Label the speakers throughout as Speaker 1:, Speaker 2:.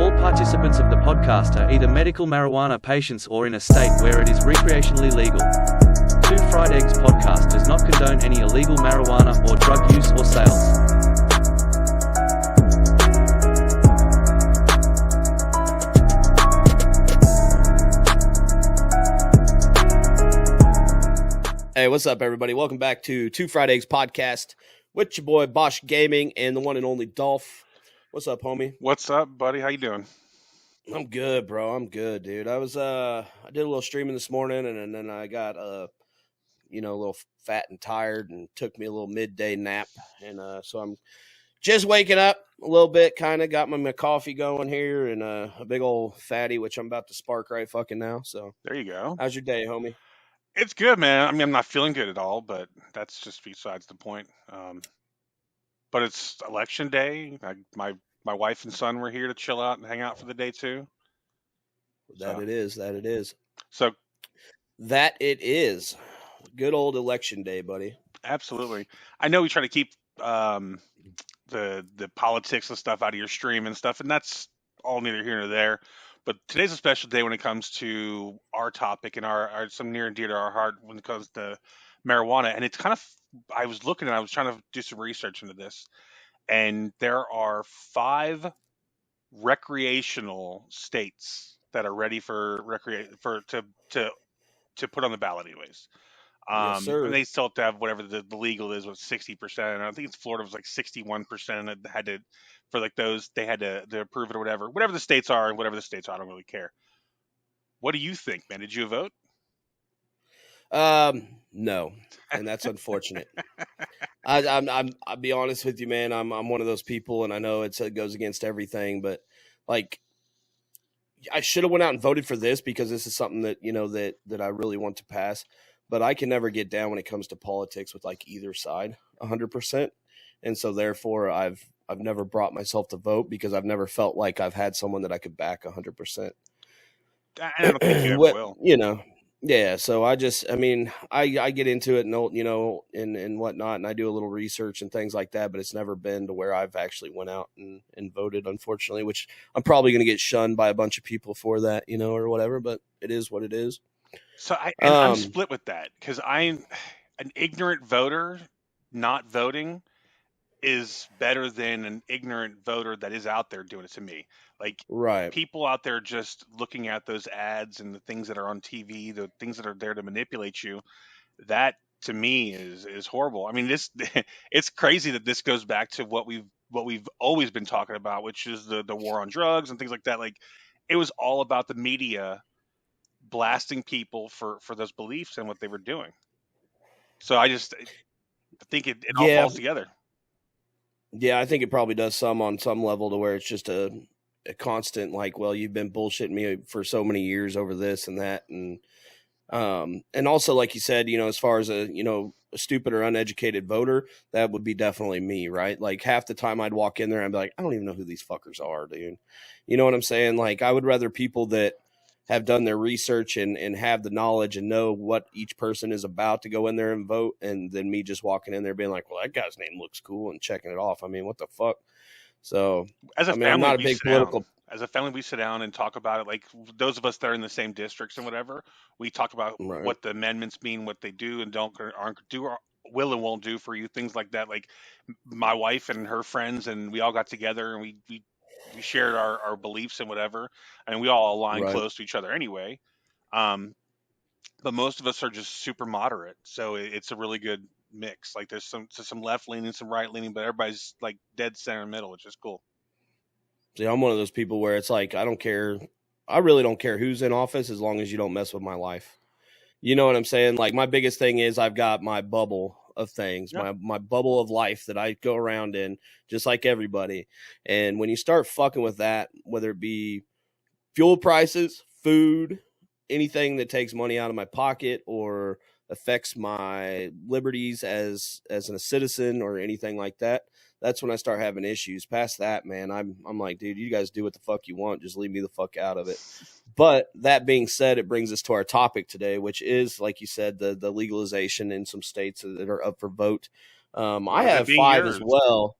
Speaker 1: All participants of the podcast are either medical marijuana patients or in a state where it is recreationally legal. Two Fried Eggs podcast does not condone any illegal marijuana or drug use or sales.
Speaker 2: Hey, what's up, everybody? Welcome back to Two Fried Eggs podcast with your boy Bosch Gaming and the one and only Dolph. What's up, homie?
Speaker 3: What's up, buddy? How you doing?
Speaker 2: I'm good, bro. I'm good, dude. I did a little streaming this morning, and then I got a little fat and tired, and took me a little midday nap, and so I'm just waking up a little bit. Kind of got my coffee going here, and a big old fatty, which I'm about to spark right fucking now. So
Speaker 3: there you go.
Speaker 2: How's your day, homie?
Speaker 3: It's good, man. I mean, I'm not feeling good at all, but that's just besides the point. But it's election day. My wife and son were here to chill out and hang out for the day too.
Speaker 2: That it is.
Speaker 3: So
Speaker 2: that it is. Good old election day, buddy.
Speaker 3: Absolutely. I know we try to keep the politics and stuff out of your stream and stuff, and that's all neither here nor there. But today's a special day when it comes to our topic and our some near and dear to our heart when it comes to marijuana. And it's kind of, I was trying to do some research into this, and there are 5 recreational states that are ready for to put on the ballot, anyways.
Speaker 2: Yes, sir.
Speaker 3: And they still have to have whatever the legal is with 60%. And I think it's Florida was like 61%. That had to, for like those, they had to approve it or whatever the states are, and whatever the states are, I don't really care. What do you think, man? Did you vote?
Speaker 2: No, and that's unfortunate. I'll be honest with you, man. I'm one of those people, and I know it goes against everything, but like, I should have went out and voted for this because this is something that that I really want to pass. But I can never get down when it comes to politics with like either side 100%. And so therefore I've never brought myself to vote because I've never felt like I've had someone that I could back 100%.
Speaker 3: I don't think you ever will.
Speaker 2: Yeah. So I get into it and whatnot, and I do a little research and things like that, but it's never been to where I've actually went out and voted, unfortunately, which I'm probably going to get shunned by a bunch of people for that, or whatever, but it is what it is.
Speaker 3: So I'm split with that because I'm an ignorant voter. Not voting is better than an ignorant voter that is out there doing it to me. Like,
Speaker 2: right.
Speaker 3: People out there just looking at those ads and the things that are on TV, the things that are there to manipulate you. That to me is horrible. I mean, it's crazy that this goes back to what we've always been talking about, which is the war on drugs and things like that. Like, it was all about the media blasting people for those beliefs and what they were doing. So I think it all falls together.
Speaker 2: Yeah, I think it probably does on some level to where it's just a constant, like, well, you've been bullshitting me for so many years over this and that. And also, like you said, as far as a stupid or uneducated voter, that would be definitely me, right? Like, half the time I'd walk in there and I'd be like, I don't even know who these fuckers are, dude. You know what I'm saying? Like, I would rather people that have done their research and have the knowledge and know what each person is about to go in there and vote, and then me just walking in there being like, well, that guy's name looks cool, and checking it off. I mean, what the fuck? So
Speaker 3: as a family,
Speaker 2: I'm not a big political.
Speaker 3: As a family, we sit down and talk about it. Like, those of us that are in the same districts and whatever, we talk about what the amendments mean, what they do and aren't do, or will and won't do for you, things like that. Like, my wife and her friends, and we all got together and we shared our beliefs and whatever, and we all align close to each other anyway. But most of us are just super moderate, so it's a really good mix. Like, there's some left leaning, some right leaning, but everybody's like dead center middle, which is cool.
Speaker 2: See, I'm one of those people where it's like, I don't care. I really don't care who's in office as long as you don't mess with my life. You know what I'm saying? Like, my biggest thing is I've got my bubble of things, my bubble of life that I go around in, just like everybody. And when you start fucking with that, whether it be fuel prices, food, anything that takes money out of my pocket or affects my liberties as a citizen or anything like that, that's when I start having issues. Past that, man, I'm like, dude, you guys do what the fuck you want. Just leave me the fuck out of it. But that being said, it brings us to our topic today, which is, like you said, the legalization in some states that are up for vote. I have 5 as well.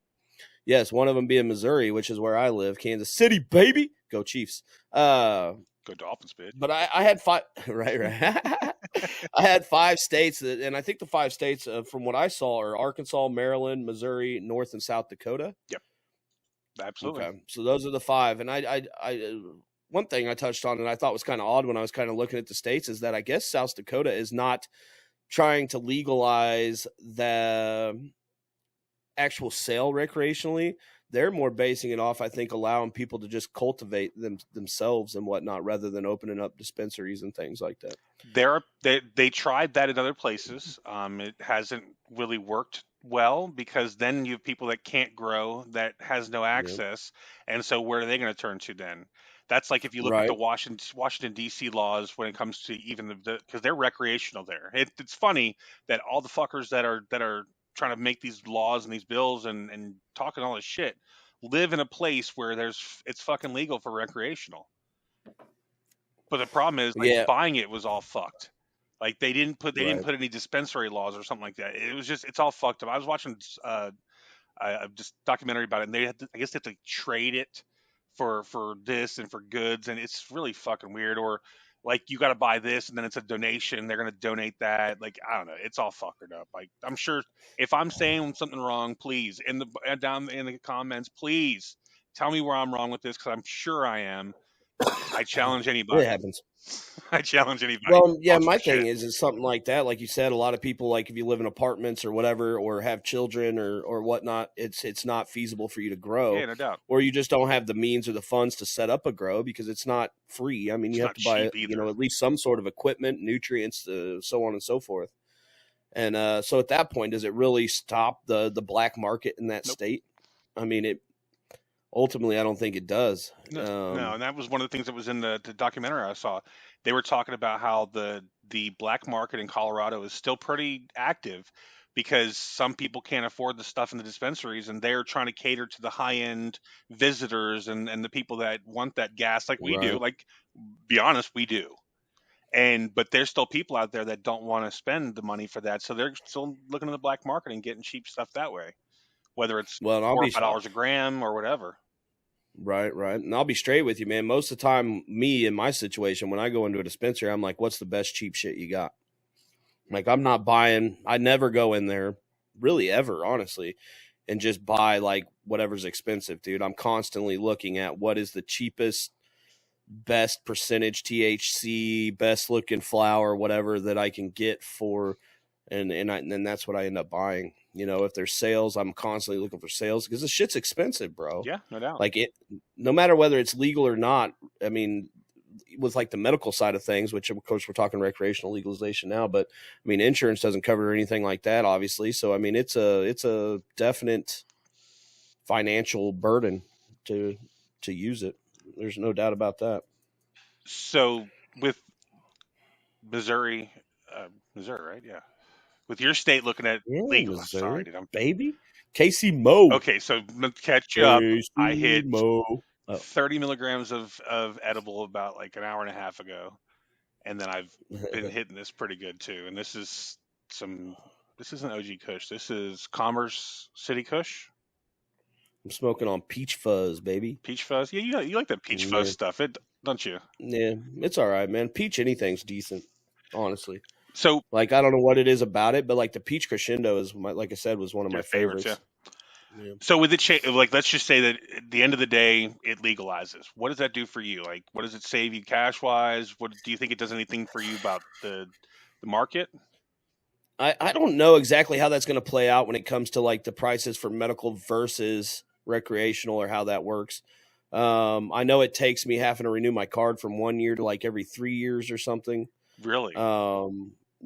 Speaker 2: Yes, one of them being Missouri, which is where I live. Kansas City, baby. Go Chiefs.
Speaker 3: Go Dolphins, bitch.
Speaker 2: But I had 5, right. I had 5 states, and I think the 5 states, from what I saw, are Arkansas, Maryland, Missouri, North and South Dakota.
Speaker 3: Yep, absolutely.
Speaker 2: Okay, so those are the 5. And I one thing I touched on and I thought was kind of odd when I was kind of looking at the states is that I guess South Dakota is not trying to legalize the actual sale recreationally. They're more basing it off, I think, allowing people to just cultivate themselves and whatnot, rather than opening up dispensaries and things like that.
Speaker 3: They tried that in other places. It hasn't really worked well, because then you have people that can't grow, that has no access, and so where are they going to turn to then? That's like if you look at the Washington D.C. laws when it comes to even because they're recreational there. It's funny that all the fuckers that are trying to make these laws and these bills and talking all this shit live in a place where it's fucking legal for recreational. But the problem is, like, buying it was all fucked. Like they didn't put any dispensary laws or something like that. It was just, it's all fucked up. I was watching just documentary about it, and I guess they have to trade it for this and for goods, and it's really fucking weird. Or like you got to buy this and then it's a donation, they're going to donate that. Like, I don't know, it's all fuckered up. Like, I'm sure if I'm saying something wrong, please down in the comments, please tell me where I'm wrong with this, because I'm sure I am. I challenge anybody.
Speaker 2: It happens.
Speaker 3: I challenge anybody.
Speaker 2: Well, yeah, my thing is something like that. Like you said, a lot of people, like if you live in apartments or whatever, or have children or whatnot, it's not feasible for you to grow.
Speaker 3: Yeah, no doubt.
Speaker 2: Or you just don't have the means or the funds to set up a grow, because it's not free. I mean, you have to buy, at least some sort of equipment, nutrients, so on and so forth. And so at that point, does it really stop the black market in that state? I mean, ultimately, I don't think it does.
Speaker 3: No, and that was one of the things that was in the documentary I saw. They were talking about how the black market in Colorado is still pretty active, because some people can't afford the stuff in the dispensaries, and they're trying to cater to the high-end visitors and the people that want that gas, like we do. Like, be honest, we do. But there's still people out there that don't want to spend the money for that, so they're still looking at the black market and getting cheap stuff that way, whether it's $4 or $5 a gram or whatever.
Speaker 2: Right. And I'll be straight with you, man. Most of the time, me in my situation, when I go into a dispensary, I'm like, what's the best cheap shit you got? Like, I'm not buying, I never go in there, really ever, honestly, and just buy like whatever's expensive, dude. I'm constantly looking at what is the cheapest, best percentage THC, best looking flower, whatever that I can get for, and that's what I end up buying. You know, if there's sales, I'm constantly looking for sales, because the shit's expensive, bro.
Speaker 3: Yeah, no doubt.
Speaker 2: Like, no matter whether it's legal or not. I mean, with like the medical side of things, which of course we're talking recreational legalization now, but I mean, insurance doesn't cover anything like that, obviously. So I mean, it's a definite financial burden to use it. There's no doubt about that.
Speaker 3: So with Missouri, right? Yeah. With your state looking at legal, sorry, dude,
Speaker 2: baby, Casey Mo.
Speaker 3: Okay, so to catch you up, I hit 30 milligrams of edible about like an hour and a half ago, and then I've been hitting this pretty good too. And this isn't OG Kush. This is Commerce City Kush.
Speaker 2: I'm smoking on peach fuzz, baby.
Speaker 3: Peach fuzz, yeah, you like that peach fuzz stuff, don't you?
Speaker 2: Yeah, it's all right, man. Peach anything's decent, honestly.
Speaker 3: So,
Speaker 2: like, I don't know what it is about it, but like the peach crescendo is, like I said, was one of my favorites.
Speaker 3: Yeah. So with it, like, let's just say that at the end of the day, it legalizes. What does that do for you? Like, what does it save you cash wise? What do you think it does anything for you about the market?
Speaker 2: I don't know exactly how that's going to play out when it comes to like the prices for medical versus recreational, or how that works. I know it takes me having to renew my card from 1 year to like every 3 years or something.
Speaker 3: Really?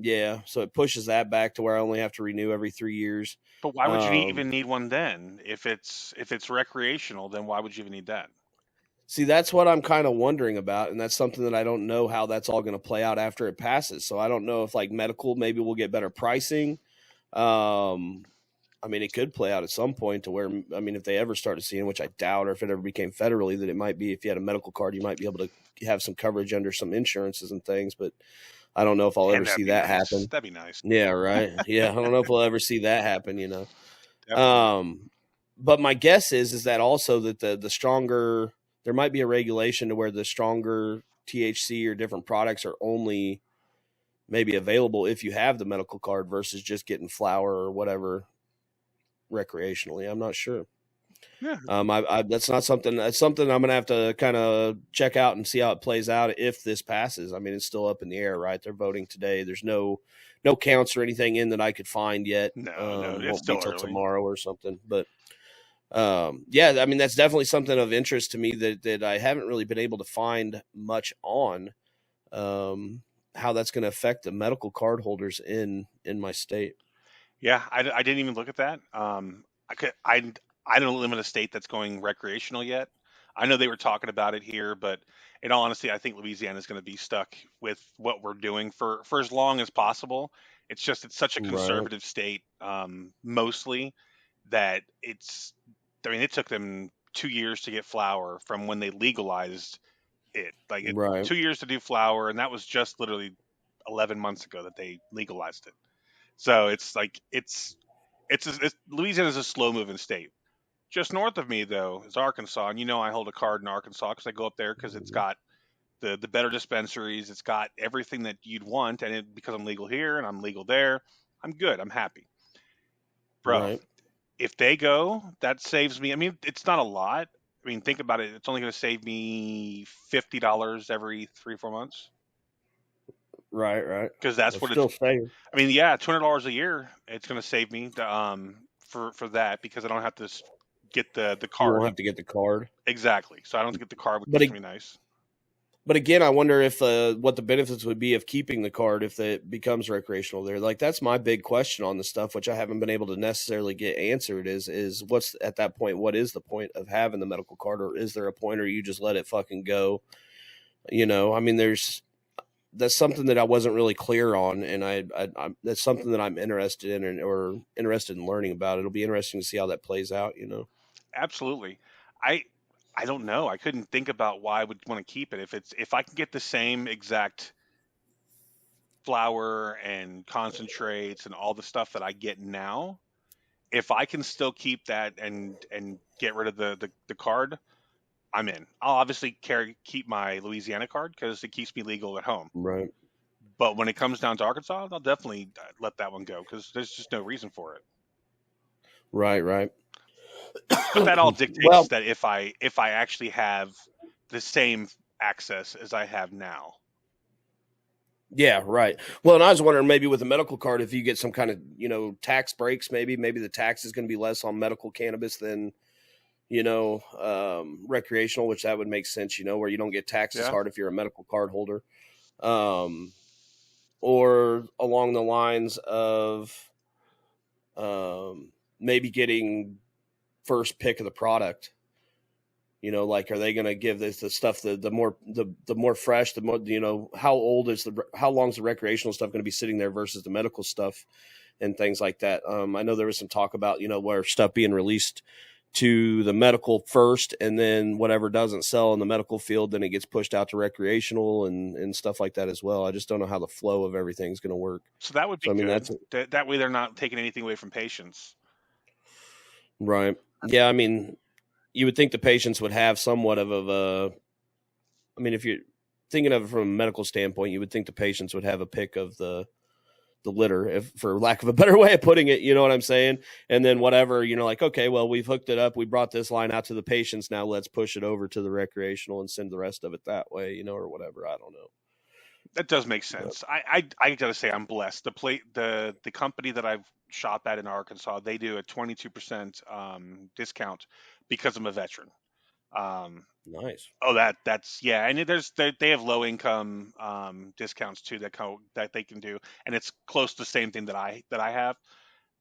Speaker 2: Yeah, so it pushes that back to where I only have to renew every 3 years.
Speaker 3: But why would you even need one then? If it's recreational, then why would you even need that?
Speaker 2: See, that's what I'm kind of wondering about, and that's something that I don't know how that's all going to play out after it passes. So I don't know if like medical, maybe we'll get better pricing. I mean, it could play out at some point to where, I mean, if they ever started seeing, which I doubt, or if it ever became federally, that it might be, if you had a medical card, you might be able to have some coverage under some insurances and things, but I don't know if I'll ever see that happen.
Speaker 3: That'd be nice.
Speaker 2: Yeah, right. Yeah, I don't know if we'll ever see that happen, you know. But my guess is that also that the stronger there might be a regulation to where the stronger THC or different products are only maybe available if you have the medical card versus just getting flower or whatever recreationally. I'm not sure.
Speaker 3: Yeah.
Speaker 2: That's not something. That's something I'm gonna have to kind of check out and see how it plays out if this passes. I mean, it's still up in the air, right? They're voting today. There's no counts or anything in that I could find yet.
Speaker 3: No, it's
Speaker 2: won't
Speaker 3: still
Speaker 2: be till
Speaker 3: early.
Speaker 2: tomorrow or something. But yeah, I mean, that's definitely something of interest to me that I haven't really been able to find much on. How that's going to affect the medical card holders in my state.
Speaker 3: Yeah, I didn't even look at that. I don't live in a state that's going recreational yet. I know they were talking about it here, but in all honesty, I think Louisiana is going to be stuck with what we're doing for as long as possible. It's such a conservative state, mostly, that it's. I mean, it took them 2 years to get flower from when they legalized it. Like 2 years to do flower, and that was just literally 11 months ago that they legalized it. So it's like Louisiana is a slow moving state. Just north of me, though, is Arkansas, and I hold a card in Arkansas because I go up there because it's got the better dispensaries, it's got everything that you'd want, and because I'm legal here and I'm legal there, I'm good, I'm happy, bro.
Speaker 2: Right.
Speaker 3: If they go, that saves me. I mean, it's not a lot. I mean, think about it. It's only going to save me $50 every 3-4 months.
Speaker 2: Right.
Speaker 3: Because that's what
Speaker 2: it's. I
Speaker 3: mean, yeah, $200 a year. It's going to save me for that because I don't have to get the card.
Speaker 2: You won't have to get the card.
Speaker 3: Exactly. So I don't have to get the card, which is nice.
Speaker 2: But again, I wonder if what the benefits would be of keeping the card if it becomes recreational there. Like, that's my big question on the stuff, which I haven't been able to necessarily get answered is what's at that point, what is the point of having the medical card, or is there a point, or you just let it fucking go? I mean, that's something that I wasn't really clear on. And I that's something that I'm interested in or interested in learning about. It'll be interesting to see how that plays out,
Speaker 3: Absolutely. I don't know. I couldn't think about why I would want to keep it. If I can get the same exact flour and concentrates and all the stuff that I get now, if I can still keep that and get rid of the card, I'm in. I'll obviously keep my Louisiana card because it keeps me legal at home.
Speaker 2: Right.
Speaker 3: But when it comes down to Arkansas, I'll definitely let that one go because there's just no reason for it.
Speaker 2: Right.
Speaker 3: But that all dictates that if I actually have the same access as I have now.
Speaker 2: Yeah, right. Well, and I was wondering maybe with a medical card, if you get some kind of, tax breaks, maybe the tax is going to be less on medical cannabis than, recreational, which that would make sense, where you don't get taxed as hard if you're a medical card holder. Or along the lines of maybe getting first pick of the product, like, are they going to give the stuff the more fresh, the more, how long is the recreational stuff going to be sitting there versus the medical stuff and things like that? I know there was some talk about, where stuff being released to the medical first, and then whatever doesn't sell in the medical field, then it gets pushed out to recreational and stuff like that as well. I just don't know how the flow of everything is going to work.
Speaker 3: So that would be good. That way they're not taking anything away from patients.
Speaker 2: Right. Yeah, I mean, you would think the patients would have somewhat of a, I mean, if you're thinking of it from a medical standpoint, you would think the patients would have a pick of the litter, if for lack of a better way of putting it, you know what I'm saying? And then whatever, like, okay, well, we've hooked it up. We brought this line out to the patients. Now let's push it over to the recreational and send the rest of it that way, or whatever. I don't know.
Speaker 3: That does make sense. I gotta say I'm blessed. The company that I've shop at in Arkansas, they do a 22% discount because I'm a veteran.
Speaker 2: Nice.
Speaker 3: Oh, that's yeah, and they have low income discounts too that they can do, and it's close to the same thing that I have.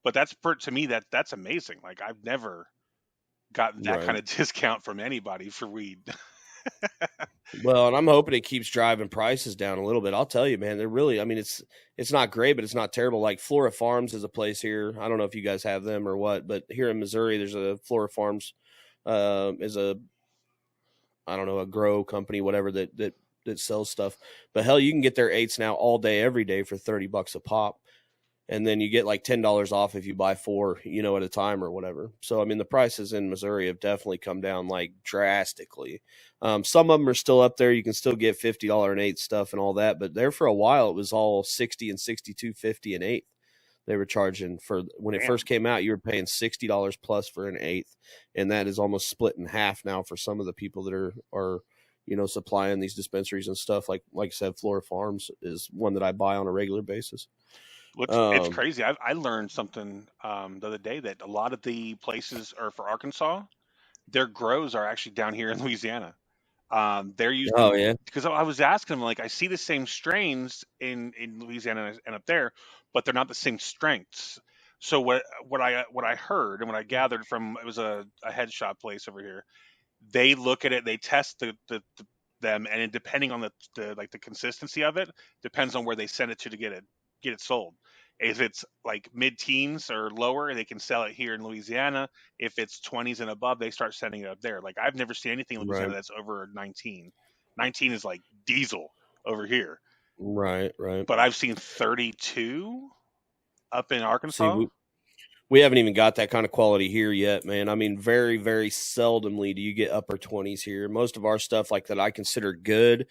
Speaker 3: But to me that's amazing. Like, I've never gotten that kind of discount from anybody for weed.
Speaker 2: Well, and I'm hoping it keeps driving prices down a little bit. I'll tell you, man, they're really, I mean, it's not great, but it's not terrible. Like, Flora Farms is a place here. I don't know if you guys have them or what, but here in Missouri, there's a Flora Farms is a grow company, whatever, that sells stuff. But hell, you can get their eights now all day, every day for $30 a pop. and then you get like $10 off if you buy 4, you know, at a time or whatever. So I mean, the prices in Missouri have definitely come down like drastically. Some of them are still up there. You can still get $50 an eighth stuff and all that, but there for a while it was all 60 and 62.50 an eighth. They were charging for when it first came out. You were paying $60 plus for an eighth, and that is almost split in half now for some of the people that are you know, supplying these dispensaries and stuff. Like I said, Flora Farms is one that I buy on a regular basis.
Speaker 3: It's crazy. I learned something the other day that a lot of the places are for Arkansas. Their grows are actually down here in Louisiana. They're using because I was asking them, like, I see the same strains in Louisiana and up there, but they're not the same strengths. So what I heard and what I gathered from, it was a head shop place over here. They look at it, they test them, and depending on the consistency of it, depends on where they send it to get it sold. If it's like mid-teens or lower, they can sell it here in Louisiana. If it's 20s and above, they start sending it up there. Like, I've never seen anything in Louisiana that's over 19. 19 is like diesel over here.
Speaker 2: Right.
Speaker 3: But I've seen 32 up in Arkansas.
Speaker 2: See, we haven't even got that kind of quality here yet, man. I mean, very, very seldomly do you get upper 20s here. Most of our stuff like that I consider good,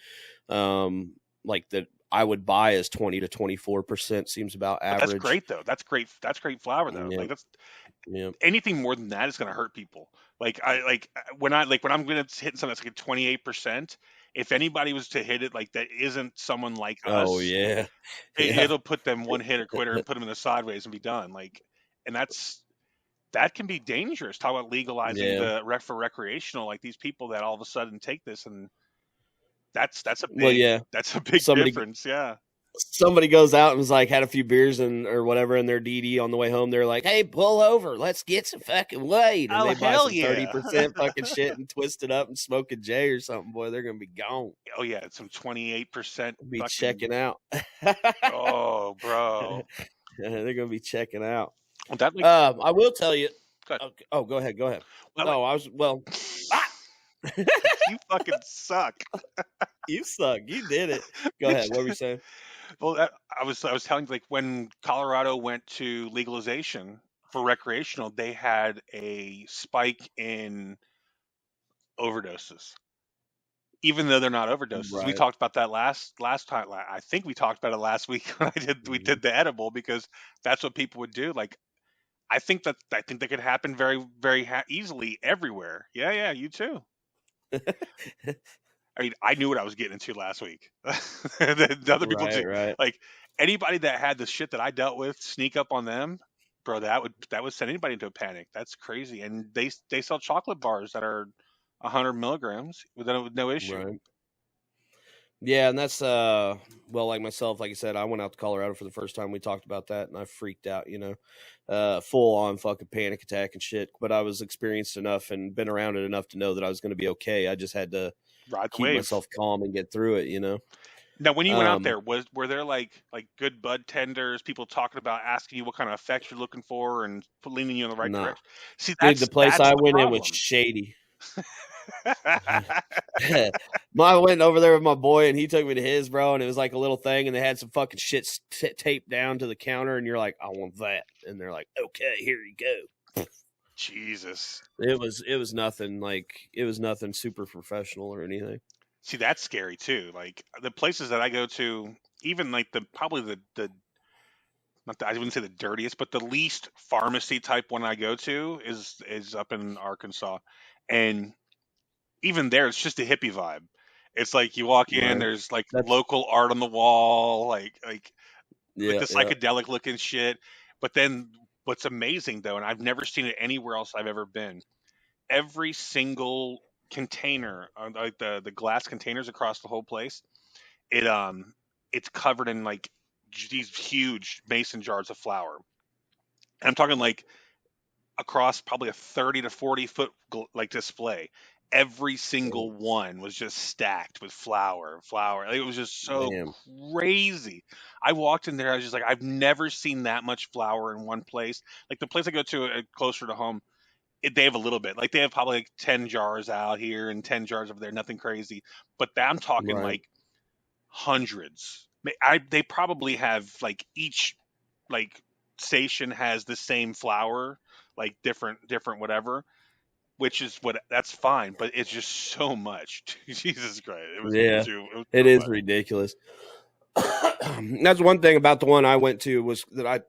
Speaker 2: like that I would buy as 20 to 24% seems about average.
Speaker 3: That's great though. That's great flower though. Like anything more than that is going to hurt people. Like when I'm going to hit something that's like 28%. If anybody was to hit it like that isn't someone like us, it'll put them one hit or quitter and put them in the sideways and be done. Like, and that can be dangerous. Talk about legalizing for recreational. Like these people that all of a sudden take this and that's a big that's a big difference. Yeah.
Speaker 2: Somebody goes out and was like had a few beers or whatever in their DD on the way home. They're like, "Hey, pull over, let's get some fucking weed." And they buy some 30% fucking shit and twist it up and smoke a J or something. Boy, they're gonna be gone.
Speaker 3: Oh yeah, it's some 28%.
Speaker 2: Be checking out.
Speaker 3: Oh, bro,
Speaker 2: they're gonna be checking out.
Speaker 3: Well,
Speaker 2: I will tell you.
Speaker 3: Go ahead.
Speaker 2: Go ahead. Well,
Speaker 3: you fucking suck.
Speaker 2: You suck. You did it. Go ahead. What were you saying?
Speaker 3: Well, I was telling you, like, when Colorado went to legalization for recreational, they had a spike in overdoses, even though they're not overdoses. Right. We talked about that last time. I think we talked about it last week when we did the edible, because that's what people would do. Like, I think that could happen very, very easily everywhere. Yeah, you too. I mean, I knew what I was getting into last week. The other people too.
Speaker 2: Right.
Speaker 3: Like, anybody that had the shit that I dealt with sneak up on them, bro, that would send anybody into a panic. That's crazy. And they sell chocolate bars that are 100 milligrams with no issue.
Speaker 2: Right. Yeah, and that's well, like myself, like I said, I went out to Colorado for the first time. We talked about that, and I freaked out, full on fucking panic attack and shit. But I was experienced enough and been around it enough to know that I was going to be okay. I just had to keep myself calm and get through it,
Speaker 3: Now, when you went out there, were there like good bud tenders, people talking about asking you what kind of effects you're looking for and leaning you in the right direction? See,
Speaker 2: dude, the place I went in was shady. I went over there with my boy, and he took me to his, bro, and it was like a little thing, and they had some fucking shit taped down to the counter, and you're like, I want that, and they're like, okay, here you go.
Speaker 3: Jesus,
Speaker 2: it was nothing super professional or anything.
Speaker 3: See, that's scary too. Like, the places that I go to, even like I wouldn't say the dirtiest, but the least pharmacy type one I go to is up in Arkansas. And even there, it's just a hippie vibe. It's like you walk in, there's like local art on the wall, like the psychedelic looking shit. But then what's amazing though, and I've never seen it anywhere else I've ever been, every single container, like the glass containers across the whole place, it's covered in like these huge mason jars of flour. And I'm talking like across probably a 30 to 40 foot like display. Every single one was just stacked with flour. It was just so crazy. I walked in there, I was just like, I've never seen that much flour in one place. Like the place I go to closer to home, they have a little bit. Like they have probably like 10 jars out here and 10 jars over there, nothing crazy. But I'm talking like hundreds. They probably have like each like station has the same flower, like different whatever, which is that's fine, but it's just so much. Jesus Christ, it was
Speaker 2: it
Speaker 3: so
Speaker 2: is
Speaker 3: much.
Speaker 2: ridiculous. That's one thing about the one I went to was that I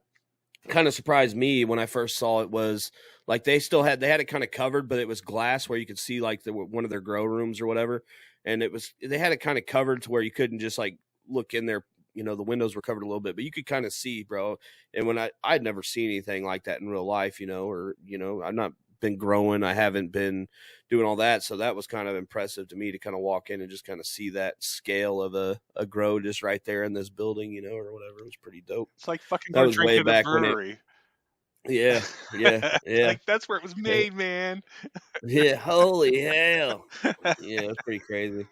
Speaker 2: kind of surprised me when I first saw it was like they had it kind of covered, but it was glass where you could see like one of their grow rooms or whatever, and they had it kind of covered to where you couldn't just like look in there. You know, the windows were covered a little bit, but you could kind of see, bro. And when I'd never seen anything like that in real life, I've not been growing, I haven't been doing all that, so that was kind of impressive to me to kind of walk in and just kind of see that scale of a grow just right there in this building, or whatever. It was pretty dope.
Speaker 3: It's like fucking
Speaker 2: That
Speaker 3: go
Speaker 2: was
Speaker 3: drink
Speaker 2: way
Speaker 3: at a
Speaker 2: back
Speaker 3: brewery.
Speaker 2: Yeah.
Speaker 3: It's like that's where it was made, man.
Speaker 2: Yeah, holy hell. Yeah, it's pretty crazy.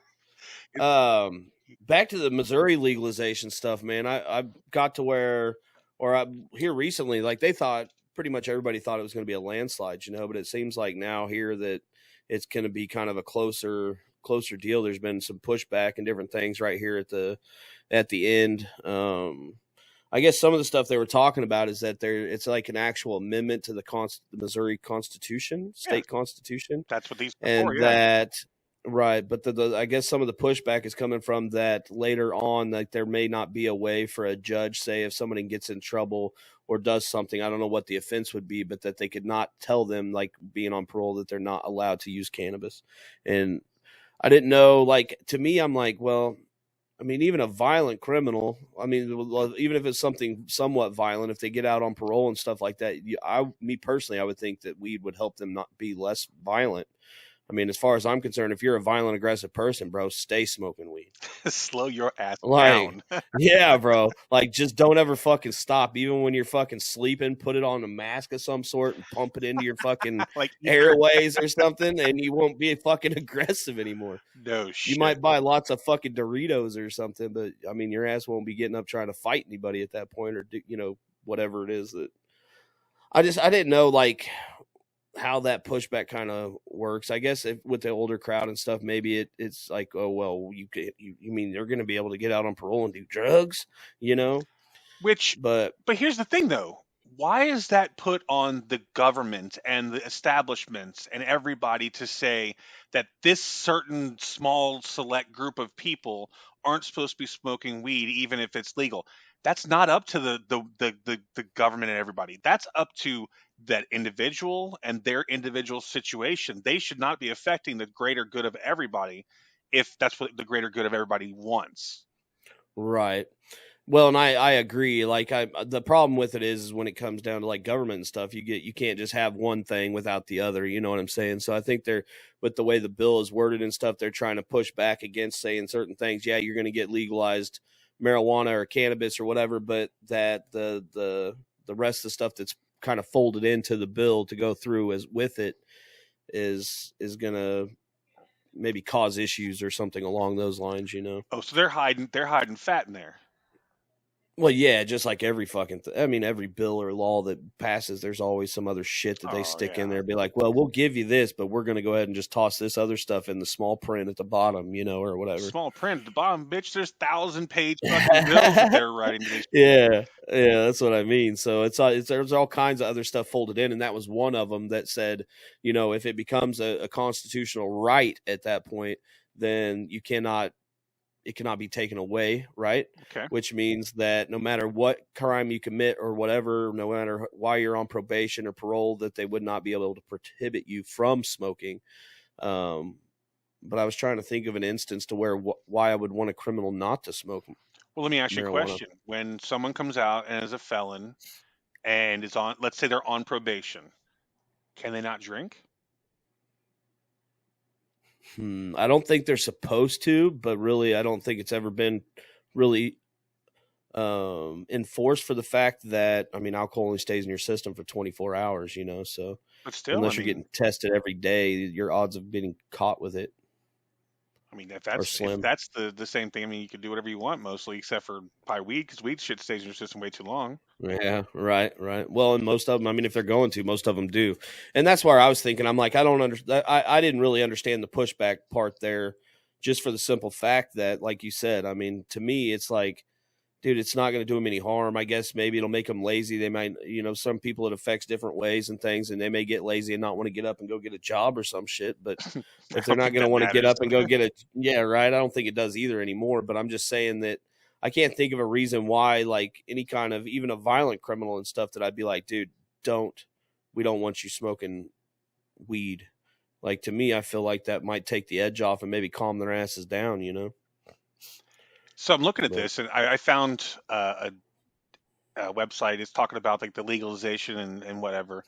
Speaker 2: Back to the Missouri legalization stuff, man. I got to where, here recently, like pretty much everybody thought it was going to be a landslide, but it seems like now here that it's going to be kind of a closer deal. There's been some pushback and different things right here at the end. I guess some of the stuff they were talking about is that it's like an actual amendment to the Missouri Constitution, state constitution.
Speaker 3: That's what these
Speaker 2: and
Speaker 3: before, yeah.
Speaker 2: that right. But I guess some of the pushback is coming from that later on, like there may not be a way for a judge, say if somebody gets in trouble or does something, I don't know what the offense would be, but that they could not tell them, like being on parole, that they're not allowed to use cannabis. And I didn't know, like, to me, I'm like, well, I mean, even a violent criminal, I mean, even if it's something somewhat violent, if they get out on parole and stuff like that, me personally, I would think that weed would help them not be less violent. I mean, as far as I'm concerned, if you're a violent, aggressive person, bro, stay smoking weed.
Speaker 3: Slow your ass down.
Speaker 2: Yeah, bro. Like, just don't ever fucking stop. Even when you're fucking sleeping, put it on a mask of some sort and pump it into your fucking like airways or something, and you won't be fucking aggressive anymore.
Speaker 3: No shit.
Speaker 2: You might buy lots of fucking Doritos or something, but, I mean, your ass won't be getting up trying to fight anybody at that point or, whatever it is that... I didn't know, like... how that pushback kind of works. I guess with the older crowd and stuff, maybe it's like, oh, well, you mean they're going to be able to get out on parole and do drugs, but
Speaker 3: here's the thing though. Why is that put on the government and the establishments and everybody to say that this certain small select group of people aren't supposed to be smoking weed, even if it's legal? That's not up to the government and everybody. That's up to that individual and their individual situation. They should not be affecting the greater good of everybody if that's what the greater good of everybody wants.
Speaker 2: Right. Well, and I agree. Like the problem with it is when it comes down to like government and stuff, you can't just have one thing without the other. You know what I'm saying? So I think with the way the bill is worded and stuff, they're trying to push back against saying certain things. Yeah, you're going to get legalized marijuana or cannabis or whatever, but that the rest of the stuff that's kind of folded into the bill to go through with it is going to maybe cause issues or something along those lines,
Speaker 3: Oh, so they're hiding fat in there.
Speaker 2: Well, yeah, just like every fucking every bill or law that passes, there's always some other shit that they stick in there. Be like, well, we'll give you this, but we're going to go ahead and just toss this other stuff in the small print at the bottom, or whatever.
Speaker 3: Small print at the bottom, bitch. There's 1,000-page fucking bills that they're writing to these
Speaker 2: people. Yeah, that's what I mean. So there's all kinds of other stuff folded in, and that was one of them that said, if it becomes a constitutional right at that point, then it cannot be taken away, right?
Speaker 3: Okay.
Speaker 2: Which means that no matter what crime you commit or whatever, no matter why you're on probation or parole, that they would not be able to prohibit you from smoking. But I was trying to think of an instance to where why I would want a criminal not to smoke.
Speaker 3: Well, let me ask you a question. When someone comes out and is a felon and is on, let's say they're on probation, can they not drink?
Speaker 2: I don't think they're supposed to, but really, I don't think it's ever been really enforced for the fact that, alcohol only stays in your system for 24 hours, so
Speaker 3: but still,
Speaker 2: unless you're getting tested every day, your odds of getting caught with it.
Speaker 3: If that's the same thing, you can do whatever you want mostly, except for probably weed, because weed shit stays in your system way too long.
Speaker 2: Yeah, right. Well, and most of them, if they're going to, most of them do. And that's where I was thinking, I'm like, I don't understand. I didn't really understand the pushback part there, just for the simple fact that, like you said, to me, it's like, dude, it's not going to do them any harm. I guess maybe it'll make them lazy. They might, some people it affects different ways and things, and they may get lazy and not want to get up and go get a job or some shit. But if they're not going to want to get up and go get a, yeah, right. I don't think it does either anymore. But I'm just saying that I can't think of a reason why, like any kind of, even a violent criminal and stuff, that I'd be like, dude, we don't want you smoking weed. Like, to me, I feel like that might take the edge off and maybe calm their asses down,
Speaker 3: So I'm looking at this, and I found a website is talking about like the legalization and whatever.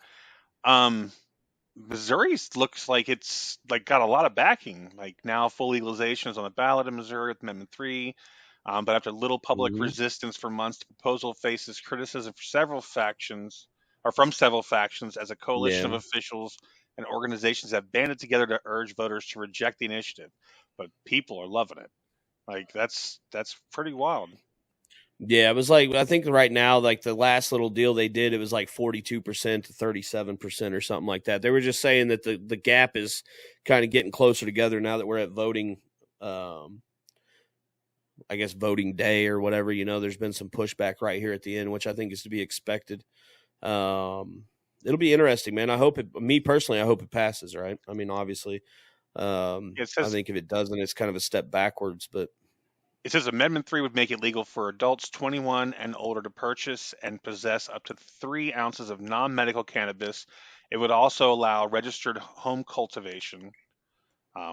Speaker 3: Missouri looks like it's like got a lot of backing. Like now, full legalization is on the ballot in Missouri with Amendment 3. But after little public resistance for months, the proposal faces criticism from several factions as a coalition of officials and organizations have banded together to urge voters to reject the initiative. But people are loving it. Like that's pretty wild.
Speaker 2: Yeah, it was like, I think right now, like the last little deal they did, it was like 42% to 37% or something like that. They were just saying that the gap is kind of getting closer together now that we're at voting, I guess voting day or whatever. There's been some pushback right here at the end, which I think is to be expected. It'll be interesting, man. I hope me personally, I hope it passes, right? I mean, obviously, I think if it doesn't, it's kind of a step backwards, but
Speaker 3: it says Amendment 3 would make it legal for adults 21 and older to purchase and possess up to 3 ounces of non-medical cannabis. It would also allow registered home cultivation,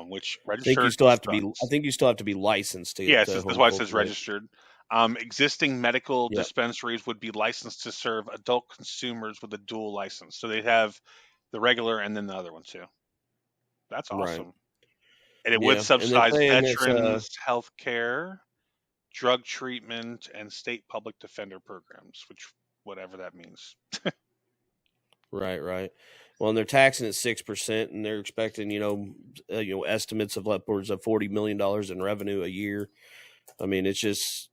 Speaker 3: which registered.
Speaker 2: I think you still have to be licensed.
Speaker 3: Yes, that's why it says registered. Existing medical dispensaries would be licensed to serve adult consumers with a dual license. So they'd have the regular and then the other one too. That's awesome. Right. And it would subsidize veterans' health care, drug treatment, and state public defender programs, which whatever that means.
Speaker 2: Right. Well, and they're taxing at 6%, and they're expecting, estimates of upwards of $40 million in revenue a year. I mean, it's just,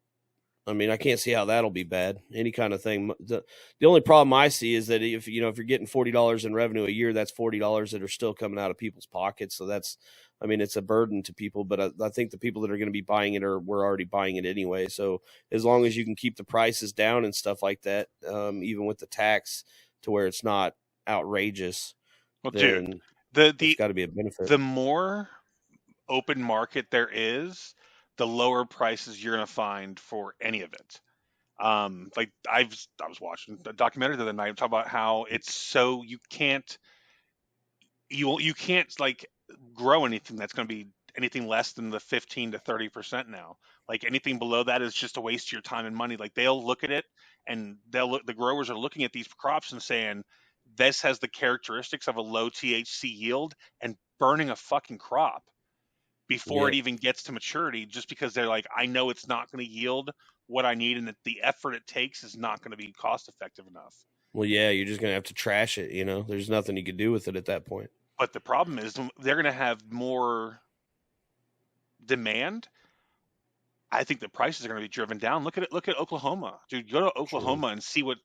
Speaker 2: I can't see how that'll be bad. Any kind of thing. The only problem I see is that if you're getting $40 in revenue a year, that's $40 that are still coming out of people's pockets. So that's, it's a burden to people, but I think the people that are going to be buying it were already buying it anyway. So as long as you can keep the prices down and stuff like that, even with the tax to where it's not outrageous, then it's got to be a benefit.
Speaker 3: The more open market there is, the lower prices you're going to find for any of it. Like I was watching a documentary the other night talking about how it's so you can't like grow anything that's going to be anything less than the 15 to 30% now. Like anything below that is just a waste of your time and money. Like they'll look at it and the growers are looking at these crops and saying, this has the characteristics of a low THC yield, and burning a fucking crop before it even gets to maturity, just because they're like, I know it's not going to yield what I need, and that the effort it takes is not going to be cost effective enough.
Speaker 2: Well, yeah, you're just going to have to trash it. There's nothing you could do with it at that point.
Speaker 3: But the problem is they're going to have more demand. I think the prices are going to be driven down. Look at Oklahoma, dude. Go to Oklahoma and see what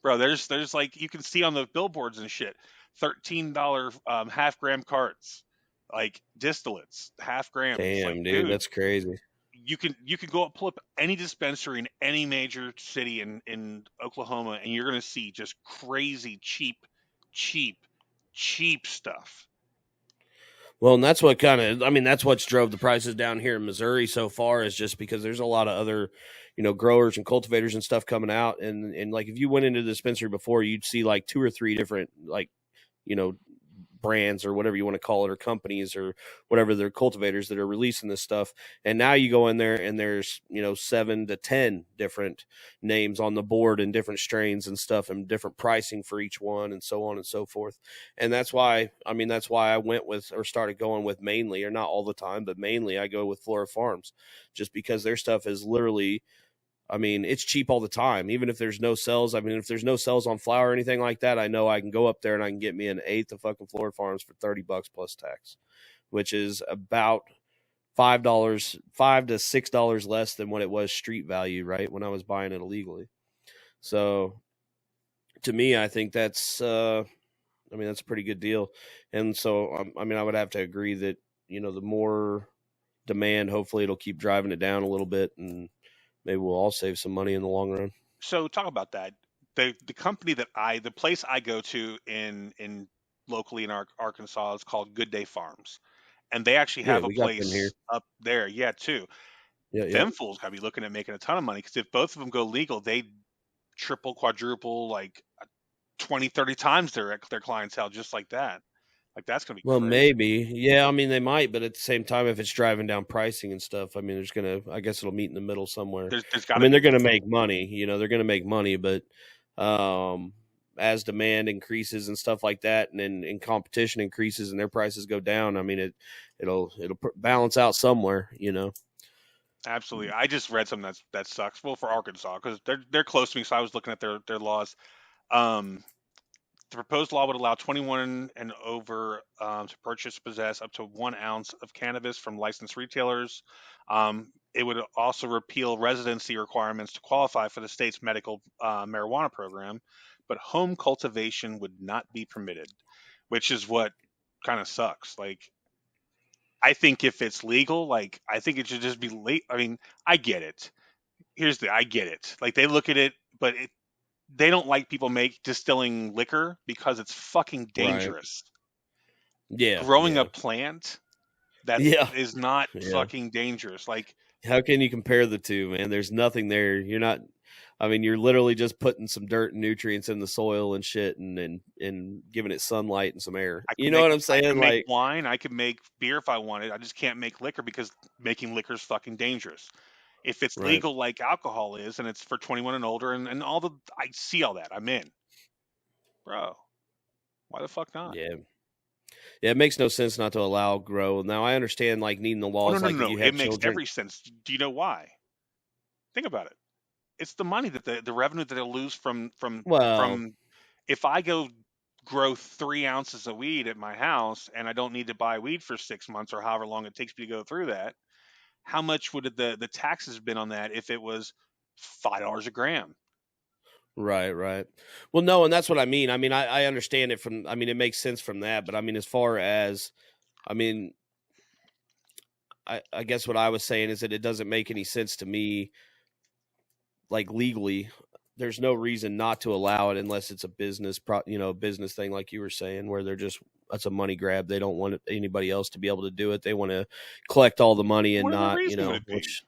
Speaker 3: bro. There's like, you can see on the billboards and shit, $13 half gram carts, like distillates, half grams.
Speaker 2: Damn,
Speaker 3: like,
Speaker 2: dude, that's crazy.
Speaker 3: You can go pull up any dispensary in any major city in Oklahoma, and you're going to see just crazy cheap stuff.
Speaker 2: Well, and that's what that's what's drove the prices down here in Missouri so far, is just because there's a lot of other, growers and cultivators and stuff coming out. And like, if you went into the dispensary before, you'd see like 2 or 3 different, like, brands or whatever you want to call it, or companies or whatever, they're cultivators that are releasing this stuff. And now you go in there and there's 7 to 10 different names on the board and different strains and stuff and different pricing for each one and so on and so forth. And that's why I went with, or started going with, mainly, or not all the time, but mainly I go with Flora Farms, just because their stuff is literally, it's cheap all the time. Even if there's no sales, if there's no sales on flower or anything like that, I know I can go up there and I can get me an eighth of fucking Flora Farms for $30 plus tax, which is about $5 to $6 less than what it was street value, right, when I was buying it illegally. So to me, I think that's that's a pretty good deal. And so I would have to agree that the more demand, hopefully it'll keep driving it down a little bit, and maybe we'll all save some money in the long run.
Speaker 3: So talk about that. The company the place I go to in locally in Arkansas is called Good Day Farms, and they actually
Speaker 2: Yeah,
Speaker 3: have a
Speaker 2: we got them here.
Speaker 3: place up there. Yeah, too.
Speaker 2: Yeah, yeah.
Speaker 3: Them fools gotta be looking at making a ton of money because if both of them go legal, they triple, quadruple, like 20, 30 times their clientele just like that. Like that's gonna be
Speaker 2: Well,
Speaker 3: crazy.
Speaker 2: maybe. Yeah, I mean they might, but at the same time, if it's driving down pricing and stuff, I mean, I guess it'll meet in the middle somewhere.
Speaker 3: There's
Speaker 2: I
Speaker 3: got to
Speaker 2: mean, they're
Speaker 3: be.
Speaker 2: gonna make money. They're gonna make money, but as demand increases and stuff like that, and competition increases and their prices go down, I mean, it'll balance out somewhere.
Speaker 3: Absolutely. I just read something that sucks. Well, for Arkansas, because they're close to me, so I was looking at their laws. Um, the proposed law would allow 21 and over to purchase, possess up to 1 ounce of cannabis from licensed retailers. It would also repeal residency requirements to qualify for the state's medical marijuana program, but home cultivation would not be permitted, which is what kind of sucks. Like, I think if it's legal, like I think it should just be late. I mean, I get it. I get it. Like they look at it, but they don't like people distilling liquor because it's fucking
Speaker 2: Right.
Speaker 3: dangerous.
Speaker 2: Yeah.
Speaker 3: Growing a
Speaker 2: Yeah.
Speaker 3: plant that
Speaker 2: Yeah.
Speaker 3: is not
Speaker 2: Yeah.
Speaker 3: fucking dangerous. Like
Speaker 2: How can you compare the two, man? There's nothing there. You're not. I mean, you're literally just putting some dirt and nutrients in the soil and shit, and giving it sunlight and some air.
Speaker 3: I
Speaker 2: You
Speaker 3: could
Speaker 2: know
Speaker 3: make
Speaker 2: what I'm
Speaker 3: I could
Speaker 2: saying?
Speaker 3: make
Speaker 2: Like,
Speaker 3: wine, I could make beer if I wanted. I just can't make liquor because making liquor is fucking dangerous. If it's
Speaker 2: right?
Speaker 3: legal like alcohol is and it's for 21 and older and all I see all that. I'm in. Bro, why the fuck not?
Speaker 2: Yeah. Yeah, it makes no sense not to allow grow. Now I understand like needing the
Speaker 3: Oh no
Speaker 2: laws,
Speaker 3: no
Speaker 2: like
Speaker 3: no
Speaker 2: if
Speaker 3: no.
Speaker 2: you
Speaker 3: It
Speaker 2: have
Speaker 3: makes
Speaker 2: children.
Speaker 3: every sense. Do you know why? Think about it. It's the money that the revenue that they'll lose
Speaker 2: Well,
Speaker 3: from if I go grow 3 ounces of weed at my house and I don't need to buy weed for 6 months or however long it takes me to go through that, how much would the taxes have been on that if it was $5 a gram?
Speaker 2: right, right. Well, no, and that's what I mean. I mean, I understand it from. I mean, it makes sense from that, but I mean, as far as, I mean, I guess what I was saying is that it doesn't make any sense to me, like legally. There's no reason not to allow it unless it's a business thing, like you were saying, where that's a money grab. They don't want anybody else to be able to do it. They want to collect all the money and
Speaker 3: What other
Speaker 2: not,
Speaker 3: reason would it be?
Speaker 2: which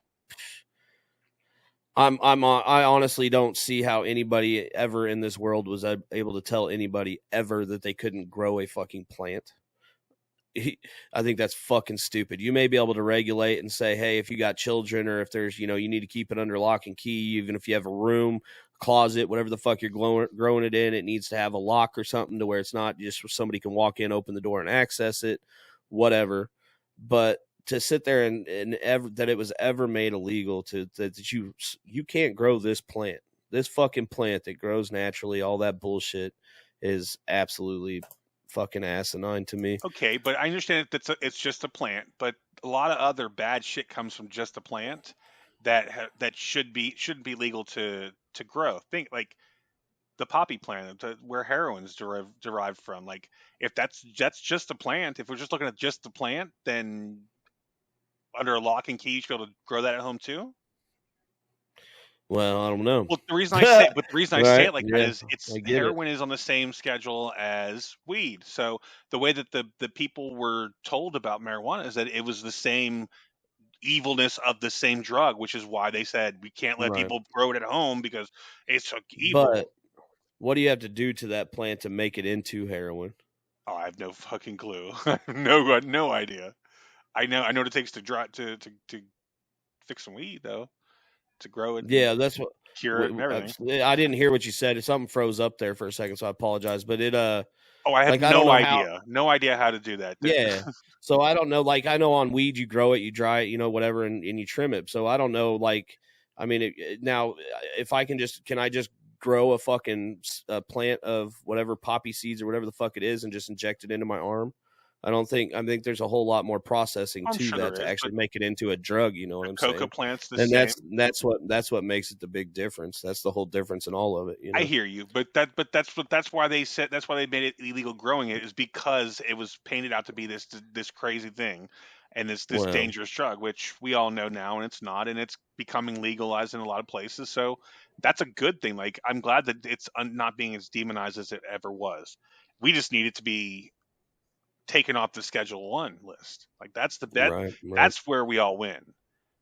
Speaker 2: I honestly don't see how anybody ever in this world was able to tell anybody ever that they couldn't grow a fucking plant. I think that's fucking stupid. You may be able to regulate and say, hey, if you got children or if there's, you need to keep it under lock and key, even if you have a room, closet, whatever the fuck you're growing it in, it needs to have a lock or something to where it's not just where somebody can walk in, open the door and access it, whatever. But to sit there and ever that it was ever made illegal that you can't grow this fucking plant that grows naturally, all that bullshit is absolutely fucking asinine to me.
Speaker 3: Okay, but I understand that it's just a plant, but a lot of other bad shit comes from just a plant that shouldn't be legal to grow. Think like the poppy plant, where heroin's derived from. Like if that's just a plant, if we're just looking at just the plant, then under a lock and key, you should be able to grow that at home too.
Speaker 2: Well, I don't know.
Speaker 3: Well, the reason I say
Speaker 2: Right?
Speaker 3: it like that
Speaker 2: Yeah,
Speaker 3: is
Speaker 2: I get it.
Speaker 3: heroin is on the same schedule as weed. So the way that the people were told about marijuana is that it was the same evilness of the same drug, which is why they said we can't let
Speaker 2: Right.
Speaker 3: people grow it at home because it's evil.
Speaker 2: But what do you have to do to that plant to make it into heroin?
Speaker 3: Oh, I have no fucking clue. No idea. I know what it takes to to fix some weed though, to grow it and
Speaker 2: Yeah, that's what.
Speaker 3: cure it and everything.
Speaker 2: I didn't hear what you said. Something froze up there for a second, so I apologize. But
Speaker 3: Oh, I have
Speaker 2: like I don't
Speaker 3: no
Speaker 2: know how.
Speaker 3: idea. No idea how to do that.
Speaker 2: Yeah. So I don't know. Like I know on weed, you grow it, you dry it, whatever, and you trim it. So I don't know. Like, I mean, now if can I just grow a fucking plant of whatever poppy seeds or whatever the fuck it is and just inject it into my arm? I think there's a whole lot more processing
Speaker 3: I'm
Speaker 2: to
Speaker 3: sure
Speaker 2: that
Speaker 3: there
Speaker 2: to
Speaker 3: is,
Speaker 2: actually
Speaker 3: but
Speaker 2: make it into a drug. You know what
Speaker 3: the
Speaker 2: I'm
Speaker 3: coca
Speaker 2: saying?
Speaker 3: plant's the
Speaker 2: And
Speaker 3: same.
Speaker 2: that's what makes it the big difference. That's the whole difference in all of it.
Speaker 3: I hear you, but that's why they made it illegal growing it is because it was painted out to be this crazy thing. and this dangerous drug, which we all know now, and it's not, and it's becoming legalized in a lot of places. So that's a good thing. Like, I'm glad that it's not being as demonized as it ever was. We just need it to be taken off the Schedule 1 list. Like, that's the bet.
Speaker 2: Right.
Speaker 3: That's where we all win.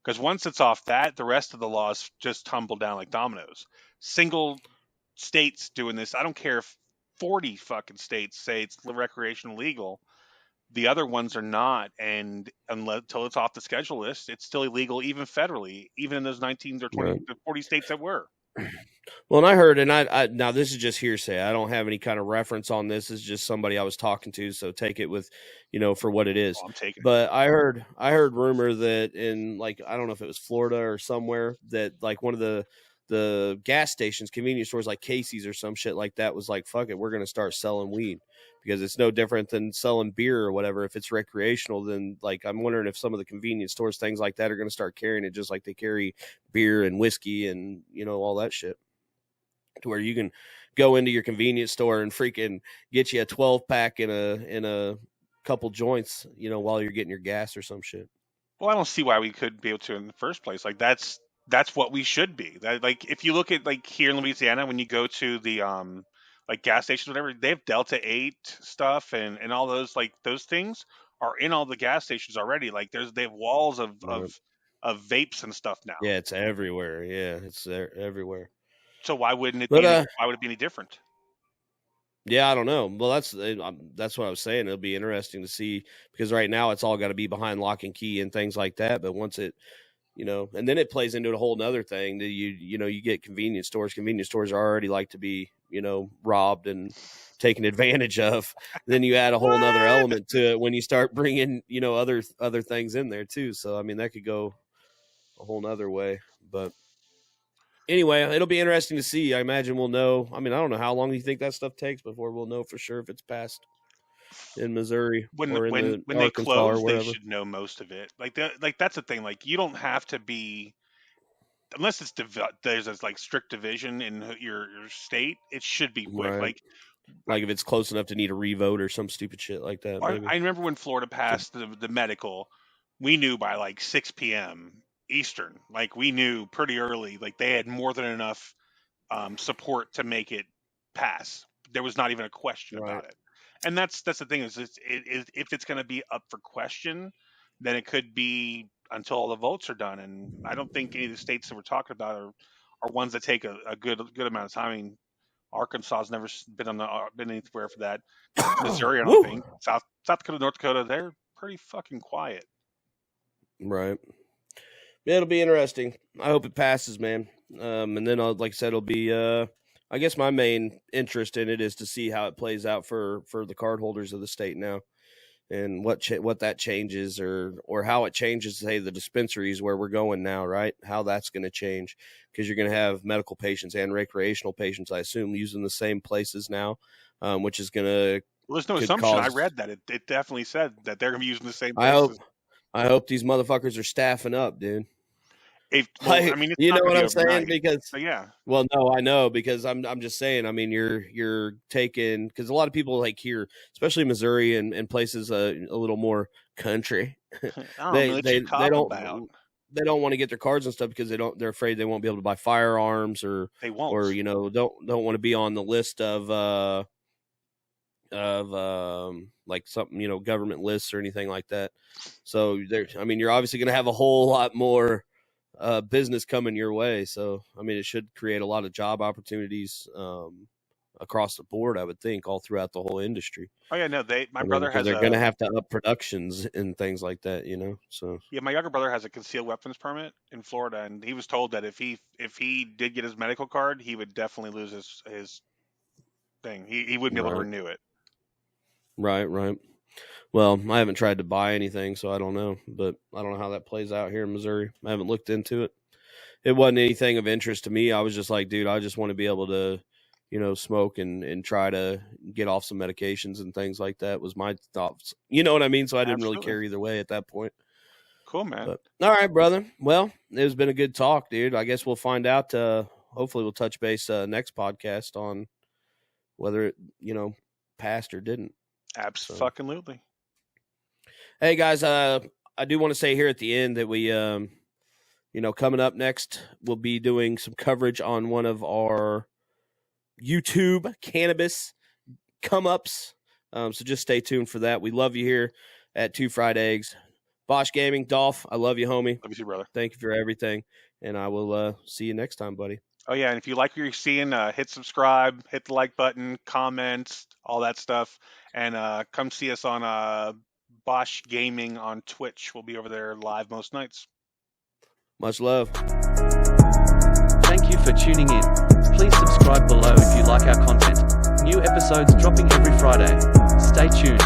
Speaker 3: Because once it's off that, the rest of the laws just tumble down like dominoes. Single states doing this. I don't care if 40 fucking states say it's recreational legal. The other ones are not, and until it's off the schedule list, it's still illegal, even federally, even in those 19 or 20 or 40 states that were.
Speaker 2: Well, and I heard, and I now this is just hearsay. I don't have any kind of reference on this. It's just somebody I was talking to, so take it with, for what it is.
Speaker 3: I'm taking it.
Speaker 2: But I heard rumor that in, like, I don't know if it was Florida or somewhere, that like one of the gas stations, convenience stores like Casey's or some shit like that was like, fuck it, we're gonna start selling weed, because it's no different than selling beer or whatever. If it's recreational, then like I'm wondering if some of the convenience stores, things like that, are gonna start carrying it just like they carry beer and whiskey and all that shit, to where you can go into your convenience store and freaking get you a 12-pack in a couple joints, while you're getting your gas or some shit.
Speaker 3: Well, I don't see why we couldn't be able to in the first place. Like, that's what we should be. Like, if you look at, like, here in Louisiana, when you go to the like gas stations, whatever, they have Delta 8 stuff and all those, like, those things are in all the gas stations already. Like, they have walls of vapes and stuff now.
Speaker 2: Yeah, it's everywhere. Yeah, it's there everywhere.
Speaker 3: So why wouldn't it be? Why would it be any different?
Speaker 2: Yeah, I don't know. Well, that's what I was saying. It'll be interesting to see, because right now it's all got to be behind lock and key and things like that. But once it, and then it plays into a whole nother thing that you get convenience stores. Convenience stores are already like to be, robbed and taken advantage of. Then you add a whole nother element to it when you start bringing, other things in there too. So, I mean, that could go a whole nother way, but anyway, it'll be interesting to see. I imagine we'll know. I mean, I don't know how long do you think that stuff takes before we'll know for sure if it's passed in Missouri
Speaker 3: when
Speaker 2: in
Speaker 3: they close. They should know most of it. Like that's the thing. Like, you don't have to be, unless it's there's this like strict division in your state. It should be quick.
Speaker 2: Right. Like if it's close enough to need a revote or some stupid shit like that.
Speaker 3: I remember when Florida passed the medical, we knew by like 6 p.m. Eastern. Like, we knew pretty early. Like, they had more than enough support to make it pass. There was not even a question about it. And that's the thing, is if it's going to be up for question, then it could be until all the votes are done. And I don't think any of the states that we're talking about are ones that take a good amount of time. I mean, Arkansas has never been anywhere for that. Missouri, I don't think. South Dakota, North Dakota, they're pretty fucking quiet.
Speaker 2: Right. Yeah, it'll be interesting. I hope it passes, man. And then, like I said, it'll be. I guess my main interest in it is to see how it plays out for the card holders of the state now, and what that changes, or how it changes, say, the dispensaries where we're going now, right? How that's going to change, because you're going to have medical patients and recreational patients, I assume, using the same places now, which is going to.
Speaker 3: Well, there's no assumption. I read that it definitely said that they're going to be using the same places.
Speaker 2: I hope these motherfuckers are staffing up, dude.
Speaker 3: I mean,
Speaker 2: you know what I'm saying? Because
Speaker 3: yeah.
Speaker 2: Well, no, I know, because I'm just saying. I mean, you're taking, because a lot of people, like here, especially Missouri and places a little more country, they don't want to get their cards and stuff because they're afraid they won't be able to buy firearms, or
Speaker 3: they won't,
Speaker 2: or don't want to be on the list of like something, government lists or anything like that. So you're obviously going to have a whole lot more business coming your way. So, I mean, it should create a lot of job opportunities across the board, I would think, all throughout the whole industry.
Speaker 3: Oh yeah, no, my brother has.
Speaker 2: They're going to have to up productions and things like that, So
Speaker 3: yeah, my younger brother has a concealed weapons permit in Florida, and he was told that if he did get his medical card, he would definitely lose his thing. He wouldn't be able to renew it.
Speaker 2: Right. Well, I haven't tried to buy anything, so I don't know. But I don't know how that plays out here in Missouri. I haven't looked into it. It wasn't anything of interest to me. I was just like, dude, I just want to be able to, smoke and try to get off some medications and things like that was my thoughts. You know what I mean? So I didn't really care either way at that point.
Speaker 3: Cool, man.
Speaker 2: But, all right, brother. Well, it's been a good talk, dude. I guess we'll find out. Hopefully we'll touch base next podcast on whether it, passed or didn't.
Speaker 3: Absolutely.
Speaker 2: Hey guys, I do want to say here at the end that we, coming up next, we'll be doing some coverage on one of our YouTube cannabis come-ups. So just stay tuned for that. We love you here at Two Fried Eggs. Bosch Gaming, Dolph, I love you, homie.
Speaker 3: Love you too, brother.
Speaker 2: Thank you for everything. And I will see you next time, buddy.
Speaker 3: Oh, yeah, and if you like what you're seeing, hit subscribe, hit the like button, comment, all that stuff. And come see us on Bosch Gaming on Twitch. We'll be over there live most nights.
Speaker 2: Much love.
Speaker 1: Thank you for tuning in. Please subscribe below if you like our content. New episodes dropping every Friday. Stay tuned.